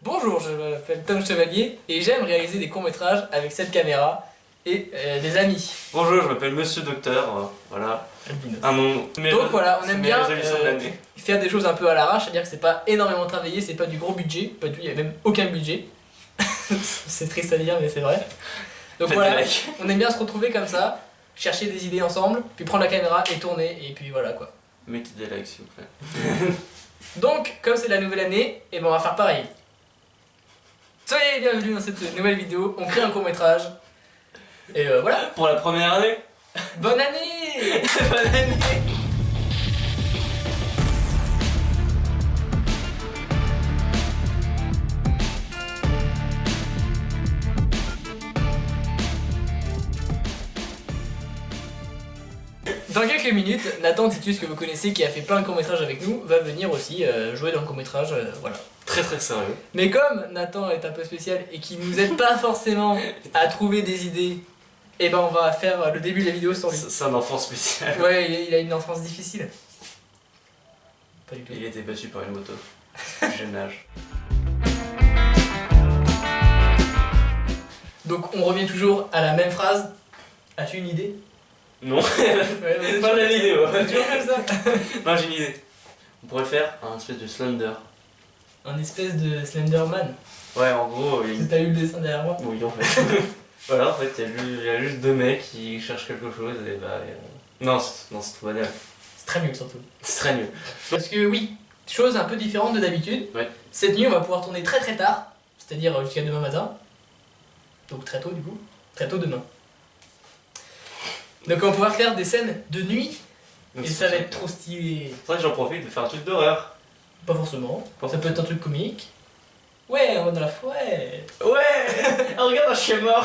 Bonjour, je m'appelle Tom Chevalier et j'aime réaliser des courts-métrages avec cette caméra et des amis. Bonjour, je m'appelle Monsieur Docteur, voilà. Un nom. Donc voilà, on aime bien résolutions de l'année. faire des choses un peu à l'arrache, c'est-à-dire que c'est pas énormément travaillé, c'est pas du gros budget, pas du, il y a même aucun budget. C'est triste à dire mais c'est vrai. Donc voilà, on aime bien se retrouver comme ça, chercher des idées ensemble, puis prendre la caméra et tourner, et puis voilà quoi. Mettez des likes s'il vous plaît. Donc, comme c'est la nouvelle année, et ben on va faire pareil. Soyez bienvenus dans cette nouvelle vidéo, on crée un court-métrage. Et voilà. Pour la première année. Bonne année. Bonne année. Dans quelques minutes, Nathan Titus, que vous connaissez, qui a fait plein de courts-métrages avec nous, va venir aussi jouer dans le court-métrage, voilà. Très sérieux. Mais comme Nathan est un peu spécial et qu'il nous aide pas forcément à trouver des idées, et ben on va faire le début de la vidéo sans lui. C'est un enfant spécial. Ouais, il a une enfance difficile. Pas du tout. Il était battu par une moto. Jeune âge. Donc on revient toujours à la même phrase. As-tu une idée? Non. Ouais, C'est pas la vidéo. C'est toujours comme ça. Non, j'ai une idée. On pourrait faire un espèce de Slender. Un espèce de Slenderman. Ouais, en gros, T'as eu le dessin derrière moi? oui, en fait. Voilà, en fait, il y a juste deux mecs qui cherchent quelque chose et bah. Non, c'est trop banal. C'est très nul surtout. C'est très nul. Parce que oui, chose un peu différente de d'habitude. Ouais. Cette nuit on va pouvoir tourner très tard, c'est-à-dire jusqu'à demain matin. Donc très tôt du coup. Très tôt demain. Donc on va pouvoir faire des scènes de nuit Donc, et c'est ça va pour être trop stylé. C'est vrai que j'en profite de faire un truc d'horreur. Pas forcément. Pas Ça peut être un truc comique. Ouais, on va dans la forêt. Ouais. Oh, regarde un chien mort.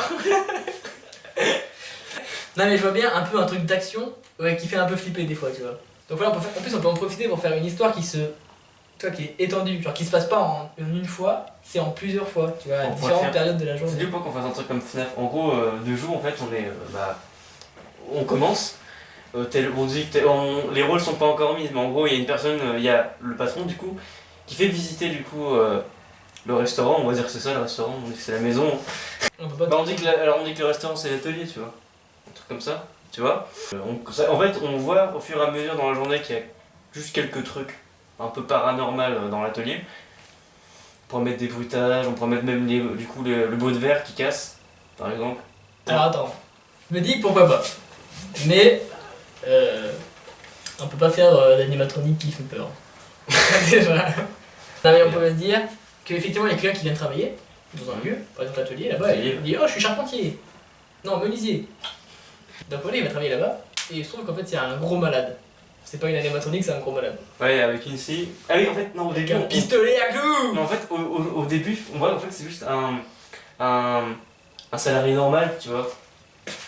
Non mais je vois bien un peu un truc d'action, ouais, qui fait un peu flipper des fois, tu vois. Donc voilà, en plus on peut en profiter pour faire une histoire qui qui est étendue, genre qui se passe pas en une fois, c'est en plusieurs fois, tu vois, à On pourrait différentes faire- périodes de la C'est journée. du coup qu'on fasse un truc comme FNAF. En gros, de jour, en fait, on commence. On dit que les rôles sont pas encore mis, mais en gros, il y a une personne, il y a le patron du coup, qui fait visiter du coup le restaurant. On va dire que c'est ça le restaurant, on dit que c'est la maison. On peut pas Bah, on dit que le restaurant c'est l'atelier, tu vois. Un truc comme ça, tu vois. En fait, on voit au fur et à mesure dans la journée qu'il y a juste quelques trucs un peu paranormal dans l'atelier. On pourrait mettre des bruitages, on pourrait mettre même du coup le bruit de verre qui casse, par exemple. Alors attends, je me dis pourquoi pas. Mais on peut pas faire l'animatronique qui fait peur. Déjà. Non mais on peut se dire qu'effectivement il y a quelqu'un qui vient travailler dans un lieu, par exemple l'atelier là-bas, et il dit oh je suis charpentier. Non, menuisier. Donc voilà, il va travailler là-bas, et il se trouve qu'en fait c'est un gros malade. C'est pas une animatronique, c'est un gros malade. Ouais, avec une scie. Ah oui, en fait, non, au Avec début. un pistolet à clous. Mais en fait, au début, on voit en fait c'est juste un salarié normal, tu vois.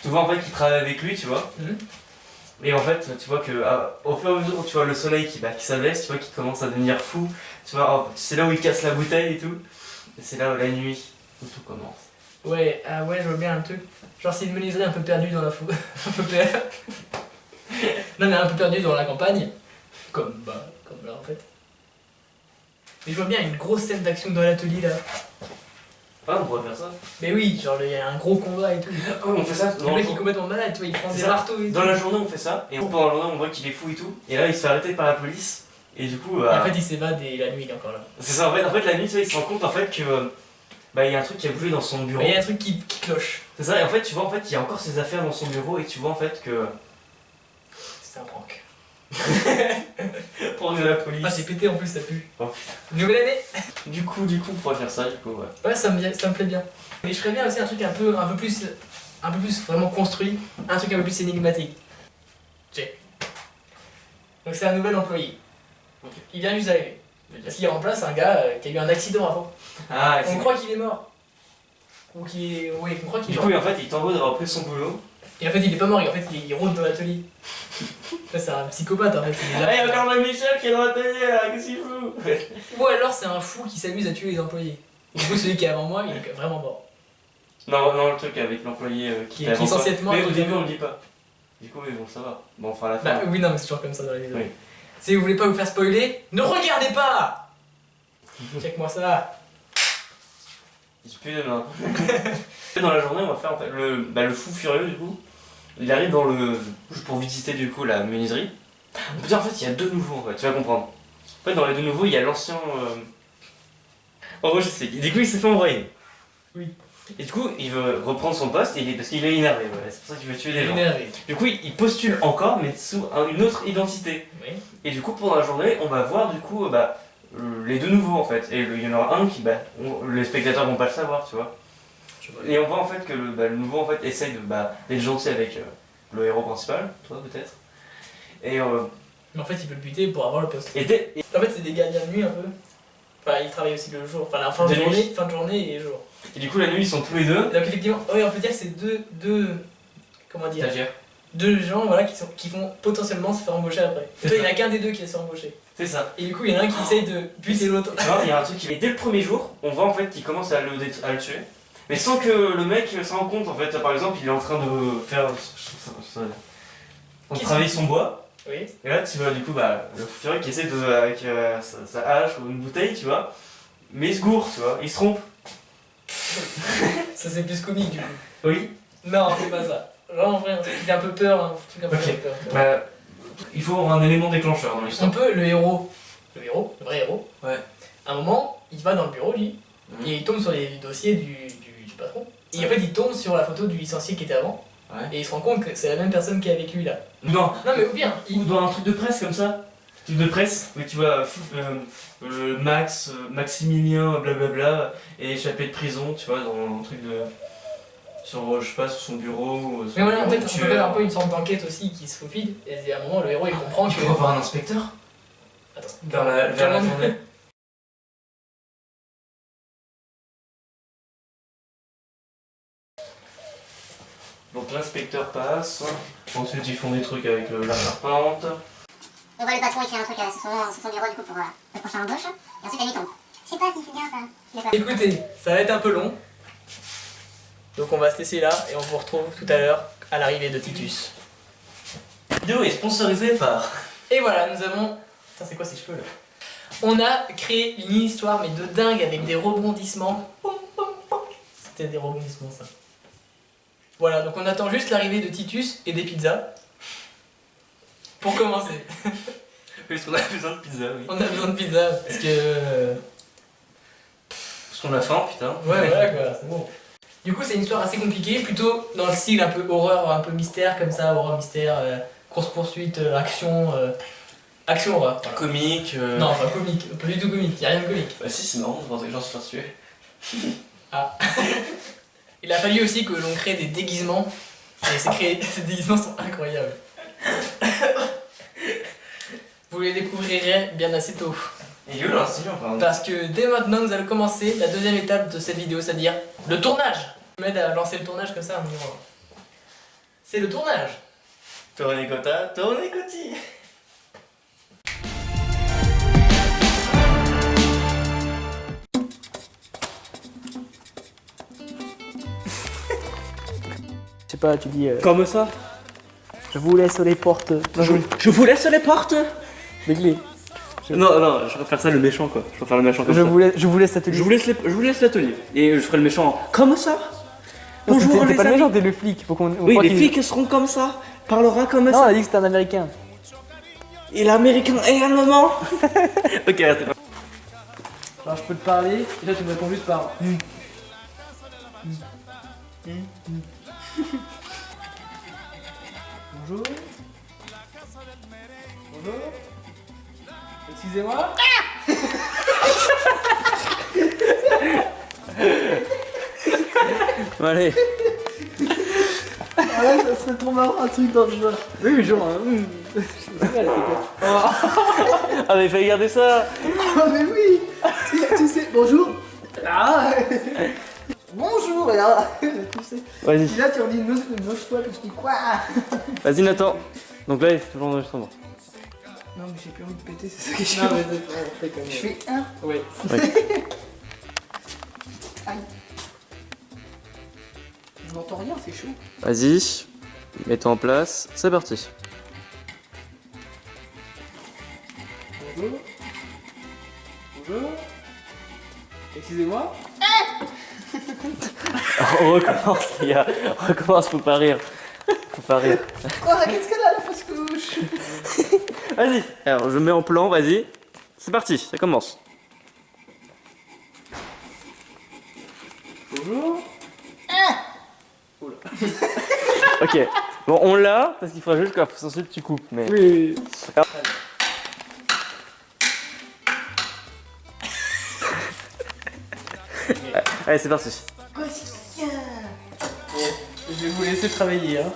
Tu vois en fait qui travaille avec lui, tu vois. Mhm. Et en fait, tu vois que au fur et à mesure où tu vois le soleil qui s'abaisse, tu vois qu'il commence à devenir fou. Tu vois, c'est là où il casse la bouteille et tout. Et c'est là où la nuit où tout commence. Ouais, ah ouais, je vois bien un truc. Genre c'est une menuiserie un peu perdue dans la foule. Un peu perdue. Non mais un peu perdue dans la campagne. Comme là en fait. Mais je vois bien une grosse scène d'action dans l'atelier là. Ah, on pourrait faire ça. Mais oui, genre il y a un gros combat et tout. Oh, on fait ça. Le mec il est complètement malade, tu vois, il prend C'est des ça. marteaux et tout. Dans la journée, on fait ça. Et pendant la journée, on voit qu'il est fou et tout. Et là, il se fait arrêter par la police. Et du coup. Et en fait il s'évade et la nuit il est encore là. C'est ça, en fait, la nuit, tu vois, il se rend compte en fait que. Il y a un truc qui a bougé dans son bureau. Mais il y a un truc qui cloche. C'est ça, et en fait, tu vois, en fait, il y a encore ses affaires dans son bureau et tu vois en fait que. C'est un prank. Pour de la police. Ah c'est pété en plus, ça pue. Oh, Nouvelle année. Du coup, on pourrait faire ça, du coup, ouais. Ouais, ça me plaît bien. Mais je ferais bien aussi un truc un peu plus vraiment construit, un truc un peu plus énigmatique. Check. Donc c'est un nouvel employé. Il vient juste d'arriver. Parce qu'il remplace un gars qui a eu un accident avant. Ah, On croit qu'il est mort. Ou qu'il est... Oui, on croit qu'il est Du mort. coup, en fait, il t'envoie d'avoir pris son boulot. Et en fait il est pas mort, en fait il rôde dans l'atelier. Ça c'est un psychopathe en fait. Il est là. Ah, il y a encore le Michel qui est dans l'atelier là, qu'est-ce qu'il fout? Ou alors c'est un fou qui s'amuse à tuer les employés. Du coup celui qui est avant moi il est vraiment mort. Non, le truc avec l'employé Qui est censé être mort. Mais au début, on le dit pas. Du coup, ils vont le savoir. Bon, enfin, à la fin. Bah oui, non, mais c'est toujours comme ça dans les vidéos. Oui. Si vous voulez pas vous faire spoiler, ne regardez pas. Check-moi ça. Il se pue de main. Dans la journée, on va faire en fait le fou furieux du coup. Il arrive pour visiter du coup la menuiserie. On peut dire en fait il y a deux nouveaux en fait, tu vas comprendre. En fait dans les deux nouveaux il y a l'ancien. En gros je sais. Du coup il s'est fait envoyer. Oui. Et du coup il veut reprendre son poste parce qu'il est énervé. Voilà. C'est pour ça qu'il veut tuer des gens. Énervé. Du coup il postule encore mais sous une autre identité. Oui. Et du coup pendant la journée on va voir du coup les deux nouveaux en fait. Et il y en aura un qui les spectateurs vont pas le savoir tu vois. Et on voit en fait que le nouveau en fait essaye d'être gentil avec le héros principal, toi peut-être. Et Mais en fait, il peut le buter pour avoir le poste. et En fait, c'est des gardiens de nuit un peu. Enfin, ils travaillent aussi le jour. Enfin, la fin de journée et jour. du coup la nuit ils sont tous les deux. Donc effectivement, oui, on peut dire que c'est deux comment dire, Stagiaires. deux gens voilà, qui vont potentiellement se faire embaucher après. Et toi, il n'y en a qu'un des deux qui va se faire embaucher. C'est ça. Et du coup, il y en a un qui essaye de buter l'autre. Tu vois, il y a un truc et dès le premier jour, on voit en fait qu'il commence à le tuer. Mais sans que le mec s'en rende compte en fait, par exemple il est en train de faire de travailler son bois. Oui. Et là tu vois du coup le fou furieux qui essaie avec sa hache ou une bouteille tu vois. Mais il se gourre tu vois, il se trompe. Ça c'est plus comique du coup. Oui. Non, c'est pas ça. Genre en vrai, un truc qui fait un peu peur, un truc un peu Ok. peur. Il faut un élément déclencheur dans l'histoire. On peut, le vrai héros, Ouais. à un moment, il va dans le bureau lui, et il tombe sur les dossiers du patron. Et en fait, il tombe sur la photo du licencié qui était avant, Ouais. et il se rend compte que c'est la même personne qui est avec lui là. Non. Non mais ou bien, Ou dans un truc de presse comme ça. Truc de presse, où tu vois Maximilien, blablabla, est échappé de prison, tu vois, dans un truc de. Sur, je sais pas, sur son bureau. Ou mais voilà, en fait, on peut faire un peu une sorte d'enquête aussi qui se faufile, et à un moment, le héros il comprend que. Tu peux avoir un inspecteur Attends, vers la journée. Donc l'inspecteur passe, ensuite ils font des trucs avec la serpente. On voit le patron écrire un truc sur son bureau du coup pour le prochain embauche. Et ensuite la nuit tombe. Je sais pas si c'est bien ça. D'accord. Écoutez, ça va être un peu long. Donc on va se laisser là et on vous retrouve tout à l'heure à l'arrivée de Titus. La vidéo est sponsorisée par. Et voilà, nous avons. Putain, c'est quoi ces cheveux là? On a créé une histoire mais de dingue avec des rebondissements. C'était des rebondissements ça. Voilà, donc on attend juste l'arrivée de Titus et des pizzas. Pour commencer. Parce qu'on a besoin de pizza, oui. On a besoin de pizza parce que. Parce qu'on a faim, putain. Ouais, voilà quoi, c'est bon. Du coup, c'est une histoire assez compliquée, plutôt dans le style un peu horreur, un peu mystère comme ça, horreur, mystère, course-poursuite, action. Action horreur. Voilà. Comique. Non, pas comique, pas du tout comique, y'a rien de comique. Bah si, c'est marrant de voir des gens se faire tuer. Ah. Il a fallu aussi que l'on crée des déguisements, et ces déguisements sont incroyables. Vous les découvrirez bien assez tôt. Et yo, là, c'est par Parce que dès maintenant, nous allons commencer la deuxième étape de cette vidéo, c'est-à-dire le tournage. Je m'aide à lancer le tournage comme ça, on y va. C'est le tournage. Tourné-Cota, Tourné-Coti. Je sais pas, tu dis. Comme ça. Je vous laisse les portes. Je vous laisse les portes. Les clés. Non, je préfère ça le méchant quoi. Je préfère le méchant comme ça. Je vous laisse l'atelier. Je vous laisse l'atelier. Et je ferai le méchant comme ça. Bonjour T'es les pas le amis. méchant, t'es le flic. Faut qu'on. Oui, les flics seront comme ça. Parlera comme Non, on ça. a dit que c'était un américain. Et l'américain également. Ok, attends. Alors je peux te parler, et là tu me réponds juste par. Bonjour. Bonjour. Excusez-moi. Allez. Ah ouais, ça serait trop marrant un truc dans le genre. Oui, genre. Ah mais il fallait garder ça. Ah mais oui. Tu sais, bonjour. Ah. Bonjour, et là, tu sais. Vas-y. Et là, tu redis une autre fois, puis je dis quoi? Vas-y Nathan. Donc là, il fait toujours d'enregistrement. Non, mais j'ai plus envie de péter, c'est ça que je Non, fais. mais c'est on fait comme Je fais un. Oui. Aïe. rien, c'est chaud. Vas-y, mets-toi en place, c'est parti. Bonjour. Bonjour. Excusez-moi. On recommence les gars, on recommence, faut pas rire. Faut pas rire. Quoi, qu'est-ce qu'elle a la fausse couche? Vas-y, alors je mets en plan, vas-y. C'est parti, ça commence. Bonjour. Ok, bon on l'a, parce qu'il faudra juste qu'ensuite tu coupes. Mais... Oui. Alors... Allez, c'est parti. Je vais vous laisser travailler, hein.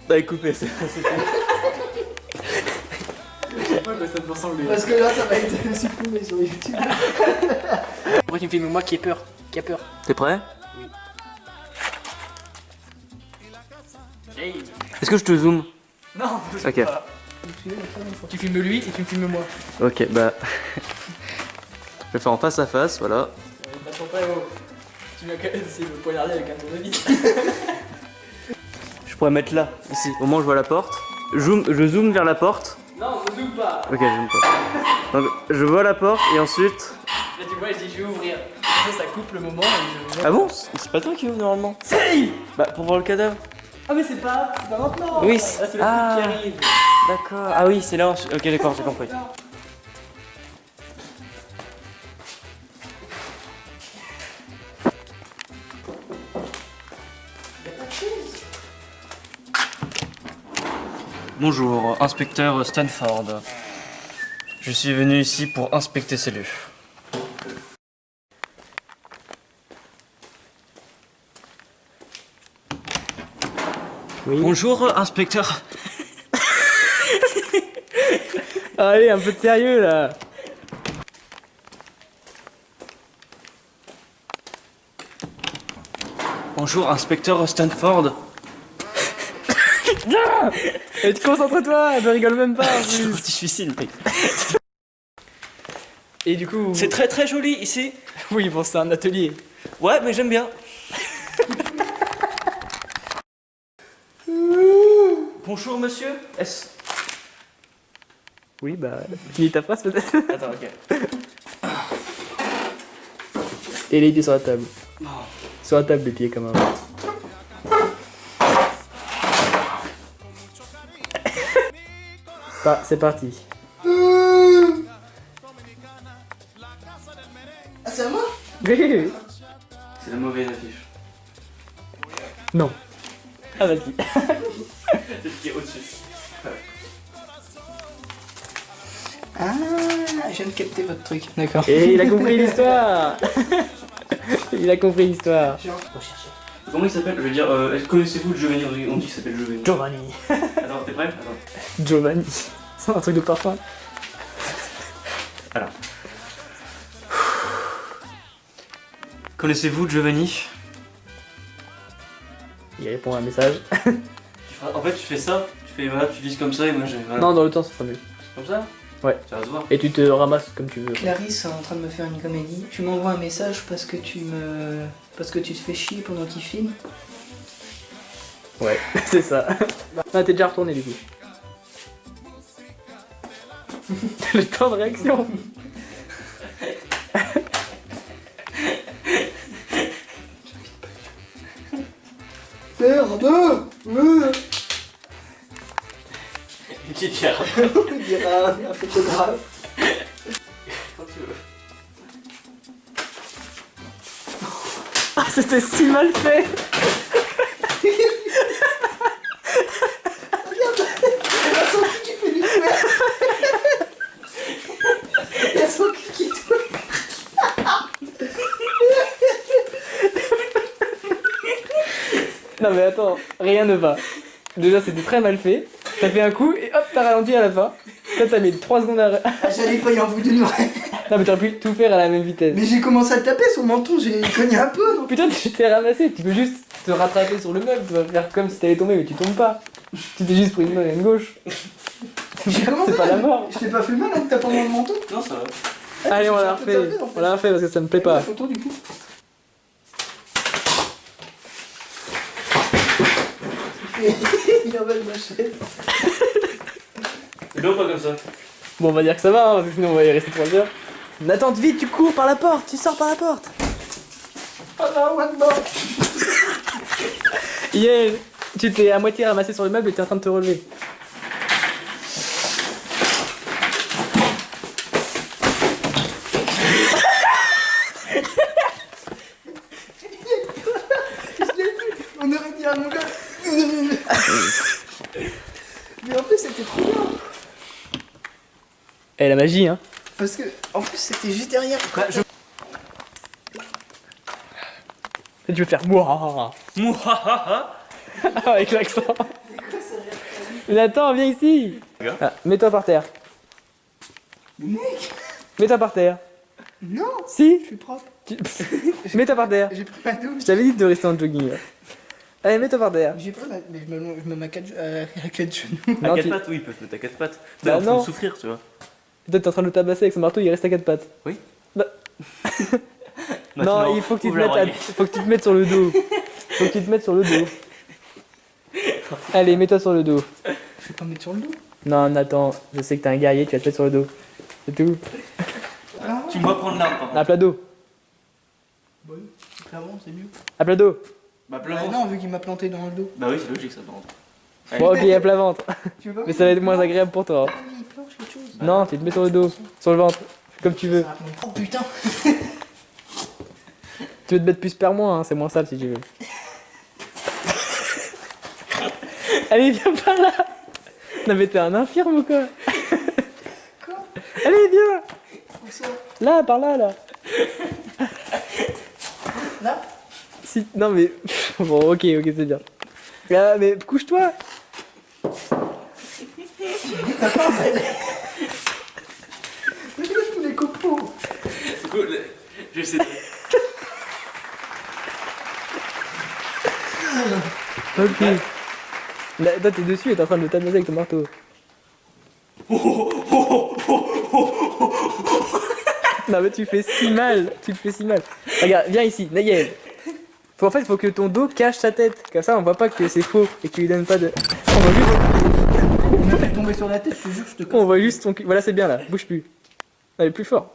T'as coupé, c'est Ça me ressemble. Parce que là, ça va être supprimé sur YouTube. Pourquoi tu me filmes moi qui ai peur? Qui a peur? T'es prêt? Hey. Est-ce que je te zoome? Non, Ok. Tu filmes lui et tu me filmes moi. Ok, bah... je vais faire en face à face, voilà. T'attends pas, gros. Tu m'as quand même essayé de me poignarder avec un tournevis. Je pourrais mettre là, ici, au moment où je vois la porte. Je zoome vers la porte. Non, ne zoome pas. Ok, je zoome pas. Donc, je vois la porte et ensuite... Là, tu vois, je dis je vais ouvrir. Ça coupe le moment et je... Ah bon? C'est pas toi qui ouvre normalement? Si. Bah, pour voir le cadavre. Ah, mais c'est pas maintenant. Oui, Là, c'est le ah. truc qui arrive. D'accord. Ah oui, c'est là ensuite. Ok, d'accord, j'ai compris. Bonjour, inspecteur Stanford. Je suis venu ici pour inspecter ces lieux. Oui. Bonjour, inspecteur. Allez, un peu de sérieux là. Bonjour, inspecteur Stanford. Et concentre-toi, ne rigole même pas. En plus. Difficile, mec. Et du coup. C'est très très joli ici. Oui, bon, c'est un atelier. Ouais, mais j'aime bien. Bonjour, monsieur. Est-ce... Oui, bah, finis ta phrase peut-être. Attends, ok. Et les pieds sur la table. Sur la table, les pieds comme un. Bah, c'est parti. Ah, c'est à moi? Oui. C'est la mauvaise affiche. Non. Ah, vas-y. C'est ce qui est au-dessus. Ah, je viens de capter votre truc. D'accord. Et il a compris l'histoire. Il a compris l'histoire. Comment il s'appelle? Je veux dire, connaissez-vous Giovanni? On dit qu'il s'appelle Giovanni. Giovanni. Attends, t'es prêt? Attends. Giovanni. C'est un truc de parfum. Alors. Connaissez-vous Giovanni? Il répond à un message. En fait, tu fais ça, tu fais voilà, tu vises comme ça et moi j'ai. Voilà. Non, dans le temps, ça sera mieux. Comme ça? Ouais. Ça va se voir. Et tu te ramasses comme tu veux. Clarisse est en train de me faire une comédie. Tu m'envoies un message parce que tu te fais chier pendant qu'il filme. Ouais, c'est ça. Ah, t'es déjà retourné du coup. Le temps de réaction. Merde. Une petite carte. Il dira un photographe. Quand tu veux. Ah, c'était si mal fait. Regarde, il a son cul qui fait du twerk. Il a son cul qui twerk. Non mais attends, rien ne va. Déjà c'était très mal fait. T'as fait un coup et hop t'as ralenti à la fin. Toi t'as mis 3 secondes à... J'allais pas y en foutre une vraie. Non mais t'aurais pu tout faire à la même vitesse. Mais j'ai commencé à le taper sur le menton, j'ai cogné un peu, non? Putain, tu t'es ramassé, tu peux juste te rattraper sur le meuble, tu vas faire comme si t'allais tomber mais tu tombes pas. Tu t'es juste pris une main et une gauche. J'ai commencé. C'est pas la mort. Je t'ai pas fait mal en me tapant dans le menton? Non, ça va. Allez, on J'ai l'a un peu refait. tapé, en fait. On l'a refait parce que ça me plaît pas. La photo du coup. Il avale ma chaise. C'est bien ou pas comme ça? Bon, on va dire que ça va, hein, parce que sinon on va y rester 3 heures. Nathan, vite, tu cours par la porte, tu sors par la porte. Oh non, what the? Yeah, tu t'es à moitié ramassé sur le meuble et t'es en train de te relever. On aurait dit un mongol. Mais en plus c'était trop bien. Eh, la magie, hein. Parce que en plus c'était juste derrière. Et tu veux faire mouah Mouhahaha. avec l'accent. Nathan, viens ici. Regarde. Ah, mets-toi par terre. Mec. Mets-toi par terre. Non, Si. je suis propre. Mets-toi par terre. J'ai pris ma douche. Je t'avais dit de rester en jogging. Là. Allez, mets-toi par terre. J'ai pas ma... Mais je me mets à 4 genoux. À Non, 4 tu- pattes, oui, ils peuvent mettre à 4 pattes. Bah T'es en train non. de souffrir, tu vois. Toi, t'es en train de le tabasser avec son marteau, il reste à 4 pattes. Oui. Bah- Maintenant, non, il faut que tu te ouvre mettes l'oreille. faut que tu te mettes sur le dos. Faut que tu te mettes sur le dos. Allez, mets-toi sur le dos. Je vais pas me mettre sur le dos. Non, Nathan, je sais que t'es un guerrier, tu vas te mettre sur le dos. C'est tout. Tu me vois prendre l'arme, par contre. À plat dos. Oui, clairement c'est mieux. À plat dos. Bah, Ah plein ventre. non, vu qu'il m'a planté dans le dos. Bah oui, c'est logique ça, par contre. Bon, ok, à plat ventre. Tu veux pas? Mais ça va être moins agréable pour toi. hein. Ah oui, il planche quelque chose. Non, tu te mets sur le dos, sur le ventre, comme tu veux. Oh putain. Tu veux te mettre plus per moins, hein, c'est moins sale si tu veux. Allez, viens par là. Non mais t'es un infirme ou quoi? Quoi? Allez, viens. Où ça? Là, par là, là. Là? Si, non mais... Bon, ok, c'est bien. Ah, mais couche-toi. Regarde tous les copeaux. Cool. J'essaie de. Ok. Là, toi, t'es dessus et t'es en train de le tabasser avec ton marteau. Non mais tu fais si mal, tu le fais si mal. Regarde, viens ici, Nayel. En fait, faut que ton dos cache sa tête. Comme ça, on voit pas que c'est faux et que tu lui donnes pas de... On voit juste, Il m'a fait tomber sur la tête, je te jure, je te casse. on voit juste ton cul. Voilà, c'est bien là, bouge plus. Allez, plus fort.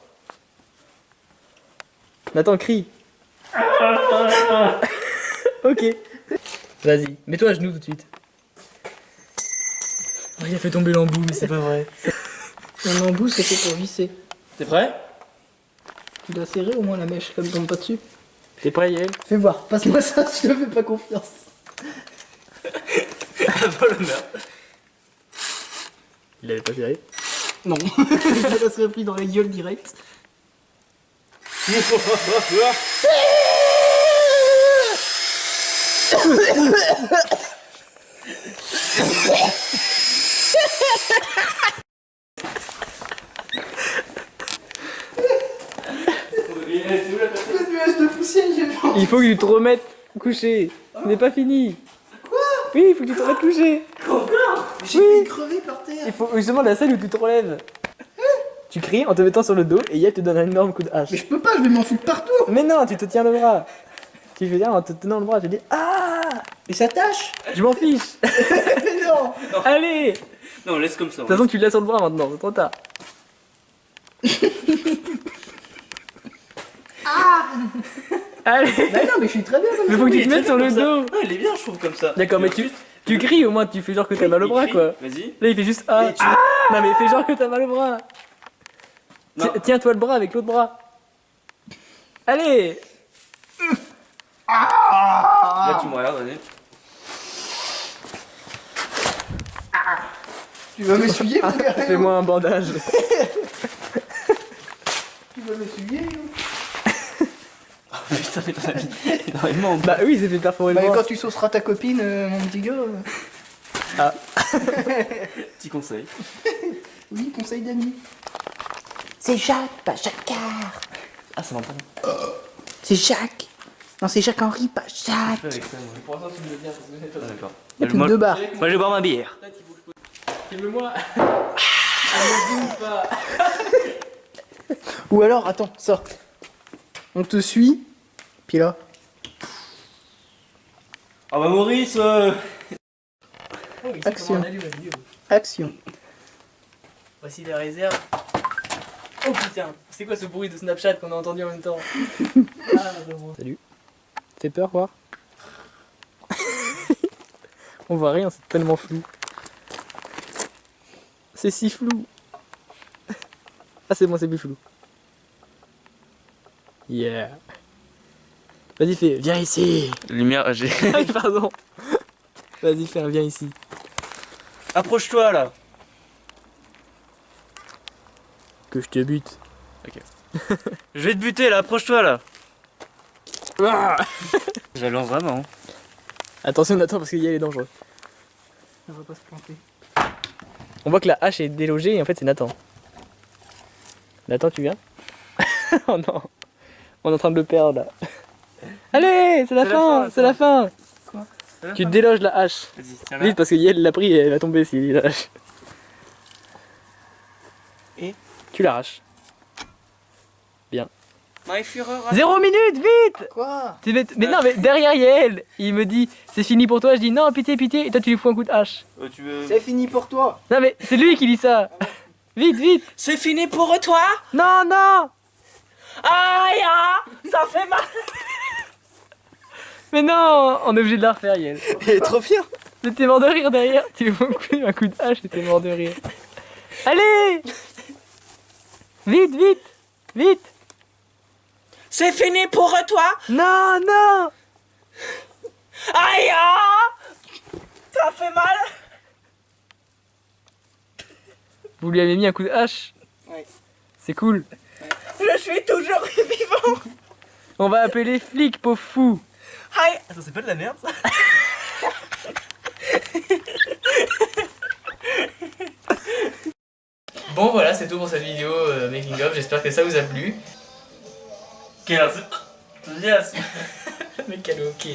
Nathan, crie. Ok. Vas-y, mets-toi à genoux tout de suite. Oh, il a fait tomber l'embout, mais c'est pas vrai. Un embout, c'est fait pour visser. T'es prêt? Tu dois serrer au moins la mèche, comme tombe pas dessus. T'es prêt, Yael? Fais voir, passe-moi ça, je te fais pas confiance. Il avait pas serré. Non, je la serais pris dans la gueule direct. Le nuage de poussière, j'ai pas. Il faut que tu te remettes couché. Ce n'est pas fini. Quoi? Oui, il faut que tu te remettes couché. J'ai fait crever par terre. Il faut justement la scène où tu te relèves. Tu cries en te mettant sur le dos et Yael te donne un énorme coup de hache. Mais je peux pas, je vais m'en foutre partout. Mais non, tu te tiens le bras. Tu fais bien en te tenant le bras, tu dis ah, Et ça tâche. je m'en fiche. Non. Allez. De Non, laisse comme ça. toute façon, tu l'as sur le bras maintenant, c'est trop tard. Allez. Bah non, mais je suis très bien comme Mais ça. faut que tu Il est te mettes très sur bien le comme ça. dos. Non, il est bien, je trouve, comme ça. D'accord, mais tu cries au moins, tu fais genre que t'as mal au bras quoi. Vas-y. Là, il fait juste ah. Et tu- Non, mais fais genre que t'as mal au bras. Non. Tiens-toi le bras avec l'autre bras. Allez. Là, tu me regardes, vas-y. Tu vas m'essuyer, mon gars. Fais-moi un bandage. Tu vas m'essuyer. Putain, mais t'en as mis énormément. Bah oui, il s'est fait perforer le Bah, bras. quand tu sauceras ta copine, mon petit gars. Petit conseil. Oui, conseil d'amis. C'est Jacques, pas Jacquard. Ah, ça m'entend. C'est Jacques. Non, c'est Jacques-Henri, pas Jacques. Avec ça, moi. Pour l'instant, tu me le dis parce que je n'ai pas Ah, d'accord. Il y a plus que 2 barres. Moi, je vais boire ma bière. Filme-moi. Ah, ne bouge pas. Ou alors, attends, sors. On te suit. Puis là. Ah bah Maurice Oh, ici, Action. comment on allume la vidéo. Action. Voici les réserves. Oh putain, c'est quoi ce bruit de Snapchat qu'on a entendu en même temps? Ah, c'est bon. Salut. Fais peur, voir. On voit rien, c'est tellement flou. C'est si flou. Ah, c'est bon, c'est plus flou. Yeah. Vas-y, fais, viens ici. Lumière, j'ai. Ah, pardon. Vas-y, fais un viens ici. Approche-toi là. Que je te bute. Je vais te buter là, approche-toi là. Ah J'allais vraiment. Attention, Nathan, parce qu'il y a les dangereux. On va pas se planter. On voit que la hache est délogée et en fait, c'est Nathan. Nathan, tu viens? Oh non. On est en train de le perdre là. Allez, c'est la fin, c'est la fin. Quoi? Tu déloges la hache. Vas-y, tiens Vite, parce que Yael l'a pris et elle va tomber s'il la lâche. Et tu l'arraches. My Führer. 0 minutes, vite. Quoi? Mais non, mais derrière Yael, il me dit c'est fini pour toi. Je dis non, pitié, pitié. Et toi, tu lui fous un coup de hache. Tu veux. C'est fini pour toi. Non, mais c'est lui qui dit ça. Vite, vite. C'est fini pour toi. Non, non. Aïe, ça fait mal. Mais non, on est obligé de la refaire, Yael. Il est trop bien. Mais t'es mort de rire derrière. Tu lui fous un coup de hache et t'es mort de rire. Allez. Vite, vite, vite. C'est fini pour toi. Non, non. Aïe, ça fait mal. Vous lui avez mis un coup de hache. Ouais. C'est cool. Je suis toujours vivant. On va appeler les flics, pauvre fou. Aïe. Attends, c'est pas de la merde ça? Bon, voilà, c'est tout pour cette vidéo making of. J'espère que ça vous a plu. Quel enthousiasme! Mais quel ok.